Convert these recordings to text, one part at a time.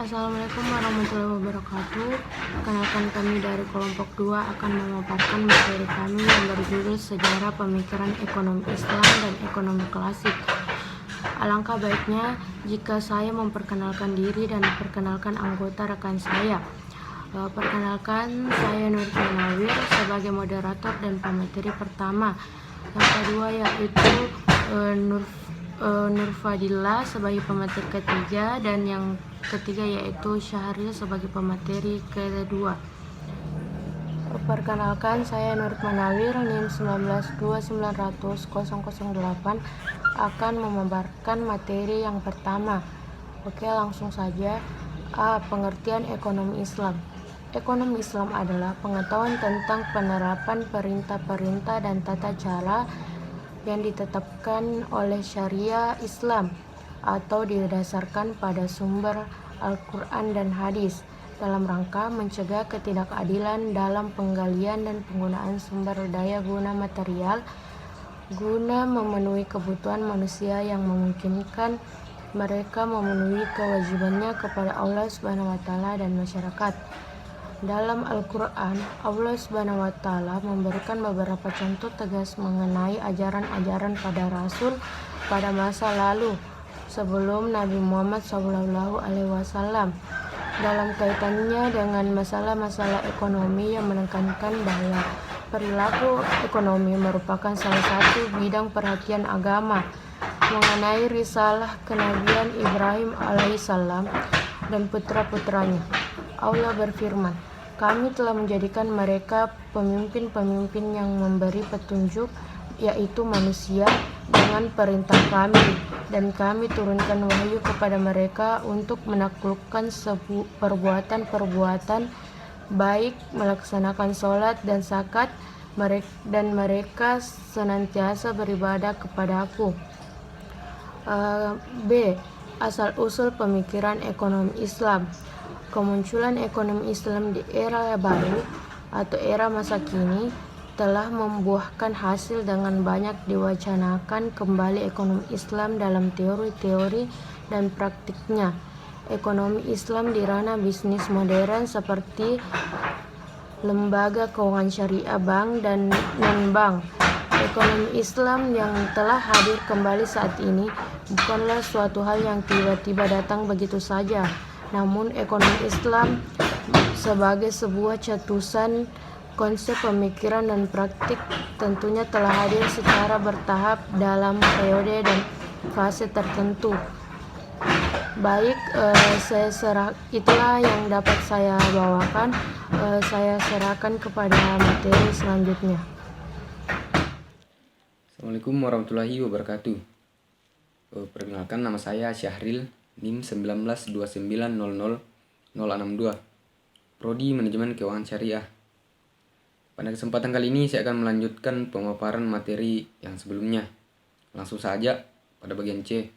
Assalamualaikum warahmatullahi wabarakatuh. Perkenalkan, kami dari kelompok 2 akan memaparkan materi kami yang berjudul Sejarah Pemikiran Ekonomi Islam dan Ekonomi Klasik. Alangkah baiknya jika saya memperkenalkan diri dan memperkenalkan anggota rekan saya. Perkenalkan, saya Nur Munawir sebagai moderator dan pemateri pertama. Yang kedua yaitu Nur Fadila sebagai pemateri ketiga, dan yang ketiga yaitu Syahril sebagai pemateri kedua. Perkenalkan, saya Nur Munawir NIM 19290008 akan memaparkan materi yang pertama. Oke, langsung saja. A. Pengertian ekonomi Islam. Ekonomi Islam adalah pengetahuan tentang penerapan perintah-perintah dan tata cara yang ditetapkan oleh syariah Islam atau didasarkan pada sumber Al-Quran dan hadis dalam rangka mencegah ketidakadilan dalam penggalian dan penggunaan sumber daya guna material guna memenuhi kebutuhan manusia yang memungkinkan mereka memenuhi kewajibannya kepada Allah SWT dan masyarakat. Dalam Al-Quran, Allah SWT memberikan beberapa contoh tegas mengenai ajaran-ajaran pada Rasul pada masa lalu sebelum Nabi Muhammad SAW dalam kaitannya dengan masalah-masalah ekonomi yang menekankan bahwa perilaku ekonomi merupakan salah satu bidang perhatian agama. Mengenai risalah kenabian Ibrahim alaihissalam dan putra-putranya, Allah berfirman, "Kami telah menjadikan mereka pemimpin-pemimpin yang memberi petunjuk, yaitu manusia, dengan perintah kami, dan kami turunkan wahyu kepada mereka untuk menaklukkan perbuatan-perbuatan baik, melaksanakan sholat dan zakat, dan mereka senantiasa beribadah kepadaku." B. Asal-usul pemikiran ekonomi Islam. Kemunculan ekonomi Islam di era baru atau era masa kini telah membuahkan hasil dengan banyak diwacanakan kembali ekonomi Islam dalam teori-teori dan praktiknya. Ekonomi Islam di ranah bisnis modern seperti lembaga keuangan syariah, bank dan non-bank. Ekonomi Islam yang telah hadir kembali saat ini bukanlah suatu hal yang tiba-tiba datang begitu saja. Namun ekonomi Islam sebagai sebuah cetusan konsep pemikiran dan praktik tentunya telah hadir secara bertahap dalam periode dan fase tertentu. Baik, itulah yang dapat saya bawakan. Saya serahkan kepada materi selanjutnya. Assalamualaikum warahmatullahi wabarakatuh. Perkenalkan, nama saya Syahril, NIM 192900062, Prodi Manajemen Keuangan Syariah. Pada kesempatan kali ini saya akan melanjutkan pemaparan materi yang sebelumnya. Langsung saja pada bagian C,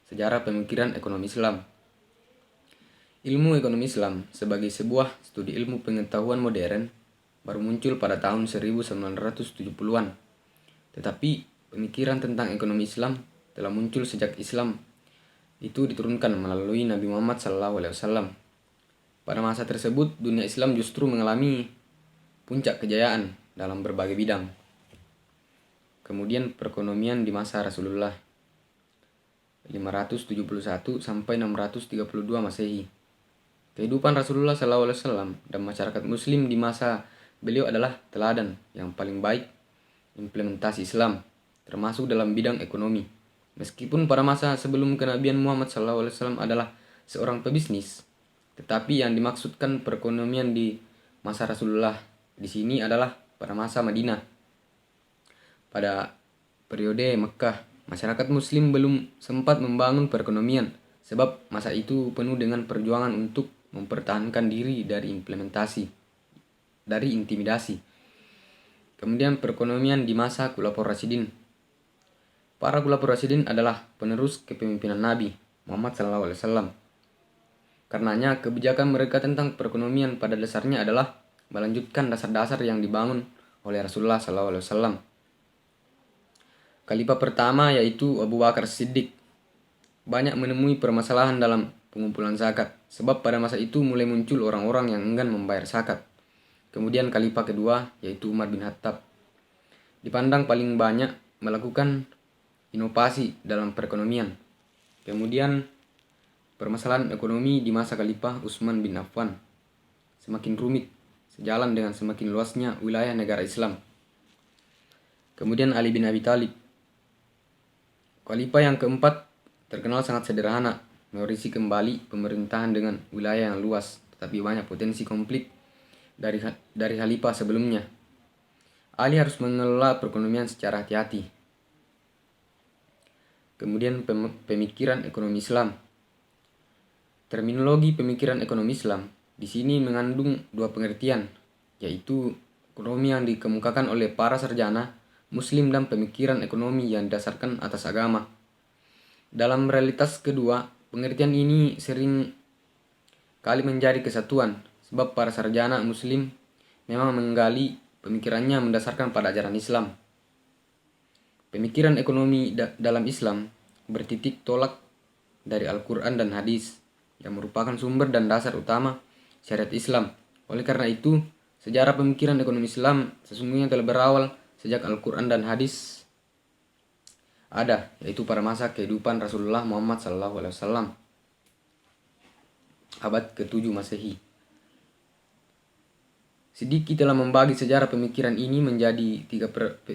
Sejarah Pemikiran Ekonomi Islam. Ilmu ekonomi Islam sebagai sebuah studi ilmu pengetahuan modern baru muncul pada tahun 1970-an. Tetapi pemikiran tentang ekonomi Islam telah muncul sejak Islam itu diturunkan melalui Nabi Muhammad SAW. Pada masa tersebut, dunia Islam justru mengalami puncak kejayaan dalam berbagai bidang. Kemudian perekonomian di masa Rasulullah 571 sampai 632 Masehi. Kehidupan Rasulullah SAW dan masyarakat Muslim di masa beliau adalah teladan yang paling baik implementasi Islam, termasuk dalam bidang ekonomi. Meskipun pada masa sebelum kenabian Muhammad SAW adalah seorang pebisnis, tetapi yang dimaksudkan perekonomian di masa Rasulullah di sini adalah pada masa Madinah. Pada periode Mekah, masyarakat Muslim belum sempat membangun perekonomian, sebab masa itu penuh dengan perjuangan untuk mempertahankan diri dari intimidasi. Kemudian perekonomian di masa Khulafaur Rasyidin. Para Khulafaur Rasyidin adalah penerus kepemimpinan Nabi Muhammad SAW. Karenanya kebijakan mereka tentang perekonomian pada dasarnya adalah melanjutkan dasar-dasar yang dibangun oleh Rasulullah SAW. Khalifah pertama yaitu Abu Bakar Siddiq banyak menemui permasalahan dalam pengumpulan zakat. sebab pada masa itu mulai muncul orang-orang yang enggan membayar zakat. Kemudian khalifah kedua, yaitu Umar bin Khattab, dipandang paling banyak melakukan inovasi dalam perekonomian. Kemudian permasalahan ekonomi di masa khalifah Utsman bin Affan semakin rumit sejalan dengan semakin luasnya wilayah negara Islam. Kemudian Ali bin Abi Thalib, khalifah yang keempat, terkenal sangat sederhana, mewarisi kembali pemerintahan dengan wilayah yang luas tetapi banyak potensi konflik dari khalifah sebelumnya. Ali harus mengelola perekonomian secara hati-hati. Kemudian pemikiran ekonomi Islam. Terminologi pemikiran ekonomi Islam di sini mengandung dua pengertian, yaitu ekonomi yang dikemukakan oleh para sarjana Muslim dan pemikiran ekonomi yang didasarkan atas agama. Dalam realitas kedua, pengertian ini sering kali menjadi kesatuan, sebab para sarjana Muslim memang menggali pemikirannya mendasarkan pada ajaran Islam. Pemikiran ekonomi dalam Islam bertitik tolak dari Al-Quran dan hadis yang merupakan sumber dan dasar utama syariat Islam. Oleh karena itu, sejarah pemikiran ekonomi Islam sesungguhnya telah berawal sejak Al-Quran dan hadis ada, yaitu pada masa kehidupan Rasulullah Muhammad SAW, abad ke-7 Masehi. Siddiqi telah membagi sejarah pemikiran ini menjadi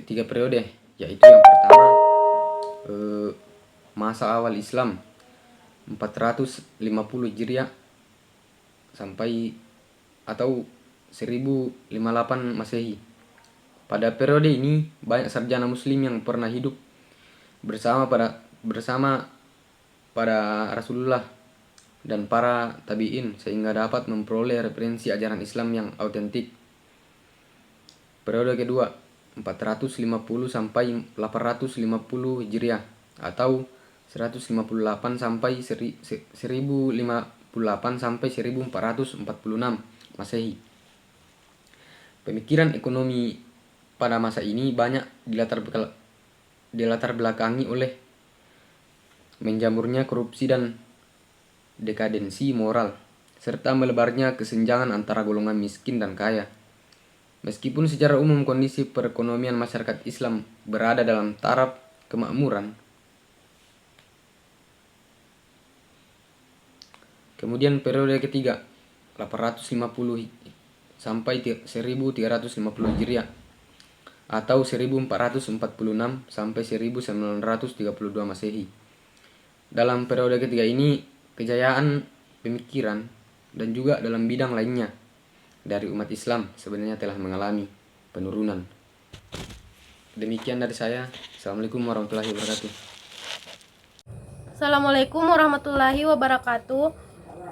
tiga periode, yaitu yang pertama masa awal Islam 450 Hijriah sampai atau 1058 Masehi. Pada periode ini banyak sarjana Muslim yang pernah hidup bersama pada Rasulullah dan para tabi'in sehingga dapat memperoleh referensi ajaran Islam yang autentik. Periode kedua 450 sampai 850 Hijriah atau 158 sampai 1058 sampai 1446 Masehi. Pemikiran ekonomi pada masa ini banyak dilatar belakangi oleh menjamurnya korupsi dan dekadensi moral, serta melebarnya kesenjangan antara golongan miskin dan kaya. Meskipun secara umum kondisi perekonomian masyarakat Islam berada dalam taraf kemakmuran, kemudian periode ketiga 850 sampai 1350 Hijriah atau 1446 sampai 1932 Masehi. Dalam periode ketiga ini kejayaan pemikiran dan juga dalam bidang lainnya dari umat Islam sebenarnya telah mengalami penurunan. Demikian dari saya. Assalamualaikum warahmatullahi wabarakatuh. Assalamualaikum warahmatullahi wabarakatuh.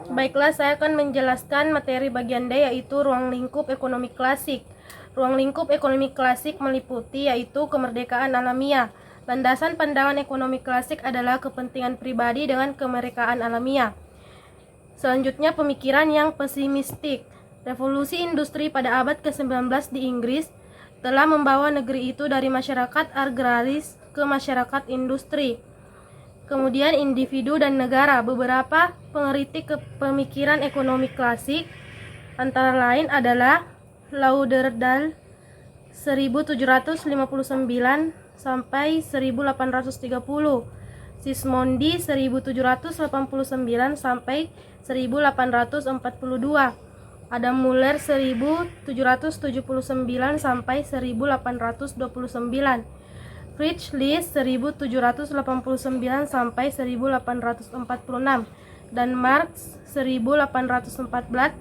Baiklah, saya akan menjelaskan materi bagian D, yaitu ruang lingkup ekonomi klasik. Ruang lingkup ekonomi klasik meliputi yaitu kemerdekaan alamiah. Landasan pandangan ekonomi klasik adalah kepentingan pribadi dengan kemerdekaan alamiah. Selanjutnya, pemikiran yang pesimistik. Revolusi industri pada abad ke-19 di Inggris telah membawa negeri itu dari masyarakat agraris ke masyarakat industri. Kemudian individu dan negara. Beberapa pengkritik pemikiran ekonomi klasik antara lain adalah Lauderdale 1759 sampai 1830, Sismondi 1789 sampai 1842, Adam Muller 1779 sampai 1829, Friedrich List 1789 sampai 1846, dan Marx 1818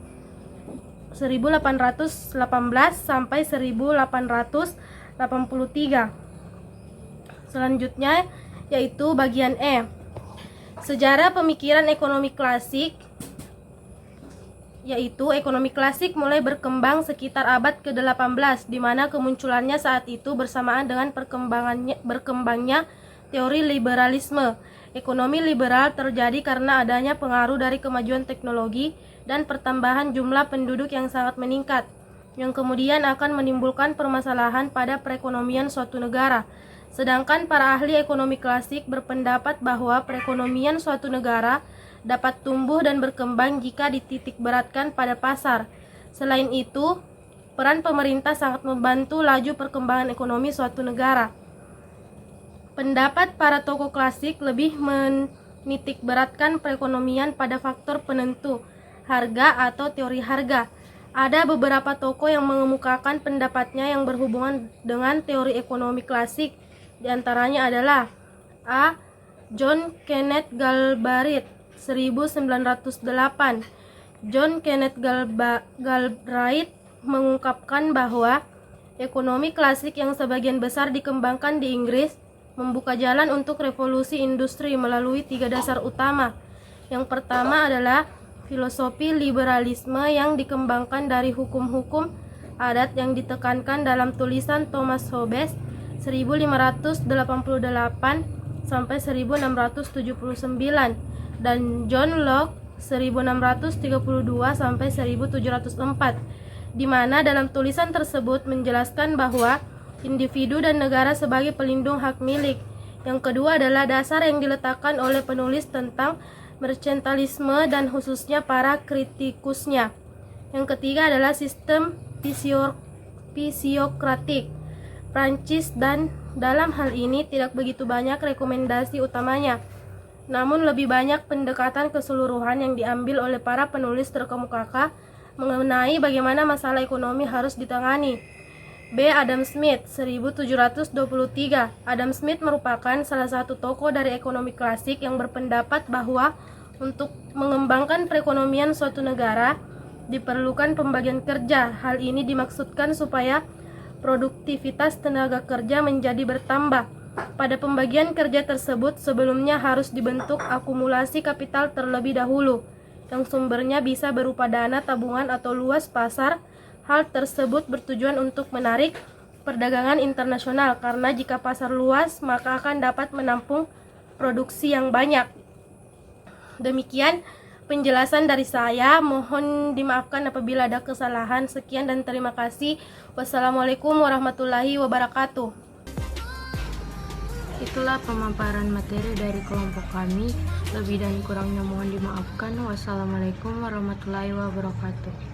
sampai 1883. Selanjutnya yaitu bagian E. Sejarah pemikiran ekonomi klasik, yaitu ekonomi klasik mulai berkembang sekitar abad ke-18, di mana kemunculannya saat itu bersamaan dengan berkembangnya teori liberalisme. Ekonomi liberal terjadi karena adanya pengaruh dari kemajuan teknologi dan pertambahan jumlah penduduk yang sangat meningkat, yang kemudian akan menimbulkan permasalahan pada perekonomian suatu negara. Sedangkan para ahli ekonomi klasik berpendapat bahwa perekonomian suatu negara dapat tumbuh dan berkembang jika dititik beratkan pada pasar. Selain itu, peran pemerintah sangat membantu laju perkembangan ekonomi suatu negara. Pendapat para tokoh klasik lebih menitik beratkan perekonomian pada faktor penentu, harga atau teori harga. Ada beberapa tokoh yang mengemukakan pendapatnya yang berhubungan dengan teori ekonomi klasik. Di antaranya adalah A. John Kenneth Galbraith 1908. John Kenneth Galbraith mengungkapkan bahwa ekonomi klasik yang sebagian besar dikembangkan di Inggris membuka jalan untuk revolusi industri melalui 3 dasar utama. Yang pertama adalah filosofi liberalisme yang dikembangkan dari hukum-hukum adat yang ditekankan dalam tulisan Thomas Hobbes 1588 sampai 1679 dan John Locke 1632 sampai 1704, di mana dalam tulisan tersebut menjelaskan bahwa individu dan negara sebagai pelindung hak milik. Yang kedua adalah dasar yang diletakkan oleh penulis tentang mercantilisme dan khususnya para kritikusnya. Yang ketiga adalah sistem fisiokratik Prancis, dan dalam hal ini tidak begitu banyak rekomendasi utamanya, namun lebih banyak pendekatan keseluruhan yang diambil oleh para penulis terkemuka mengenai bagaimana masalah ekonomi harus ditangani. B. Adam Smith 1723. Adam Smith merupakan salah satu tokoh dari ekonomi klasik yang berpendapat bahwa untuk mengembangkan perekonomian suatu negara diperlukan pembagian kerja. Hal ini dimaksudkan supaya produktivitas tenaga kerja menjadi bertambah. Pada pembagian kerja tersebut sebelumnya harus dibentuk akumulasi kapital terlebih dahulu, yang sumbernya bisa berupa dana tabungan atau luas pasar. Hal tersebut bertujuan untuk menarik perdagangan internasional, karena jika pasar luas maka akan dapat menampung produksi yang banyak. Demikian penjelasan dari saya, mohon dimaafkan apabila ada kesalahan. Sekian dan terima kasih. Wassalamualaikum warahmatullahi wabarakatuh. Itulah pemaparan materi dari kelompok kami. Lebih dan kurangnya mohon dimaafkan. Wassalamualaikum warahmatullahi wabarakatuh.